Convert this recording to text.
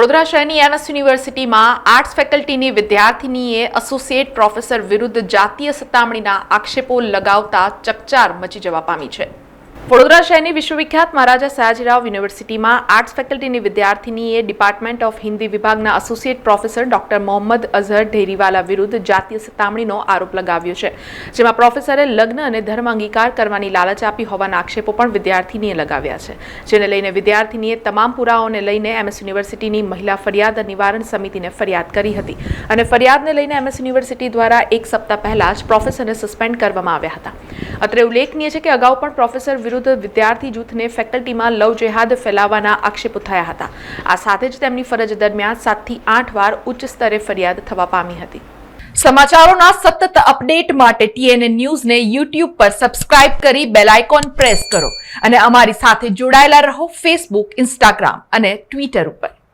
વડોદરા શહેરની એમએસ યુનિવર્સિટીમાં આર્ટ્સ ફેકલ્ટીની વિદ્યાર્થીનીએ એસોસિએટ પ્રોફેસર વિરુદ્ધ જાતીય સતામણીના આક્ષેપો લગાવતા ચકચાર મચી જવા પામી છે. વડોદરા શહેરની વિશ્વવિખ્યાત મહારાજા સયાજીરાવ યુનિવર્સિટીમાં આર્ટ્સ ફેકલ્ટીની વિદ્યાર્થીનીએ ડિપાર્ટમેન્ટ ઓફ હિન્દી વિભાગના associate professor doctor Mohammad Azhar Dherivala વિરુદ્ધ જાતીય સતામણીનો આરોપ લગાવ્યો છે, જેમાં પ્રોફેસરે લગ્ન અને ધર્મ અંગીકાર કરવાની લાલચ આપી હોવાના આક્ષેપો પણ વિદ્યાર્થીનીએ લગાવ્યા છે, જેને લઈને વિદ્યાર્થીનીએ તમામ પુરાવાઓને લઈને એમએસ યુનિવર્સિટીની મહિલા ફરિયાદ નિવારણ સમિતિને ફરિયાદ કરી હતી અને ફરિયાદને લઈને એમએસ યુનિવર્સિટી દ્વારા એક સપ્તાહ પહેલા જ પ્રોફેસરને સસ્પેન્ડ કરવામાં આવ્યા હતા. અત્રે ઉલ્લેખનીય છે કે અગાઉ પણ પ્રોફેસર વિરુદ્ધ વિદ્યાર્થી જૂથને ફેકલ્ટીમાં લવ જેહાદ ફેલાવવાના આક્ષેપો થયા હતા. આ સાથે જ તેમની ફરજ દરમિયાન 7 થી 8 વાર ઉચ્ચ સ્તરે ફરિયાદ થવા પામી હતી. સમાચારોના સતત અપડેટ માટે TNA ન્યૂઝને YouTube પર સબસ્ક્રાઇબ કરી બેલ આઇકોન પ્રેસ કરો અને અમારી સાથે જોડાયેલા રહો Facebook, Instagram અને Twitter ઉપર.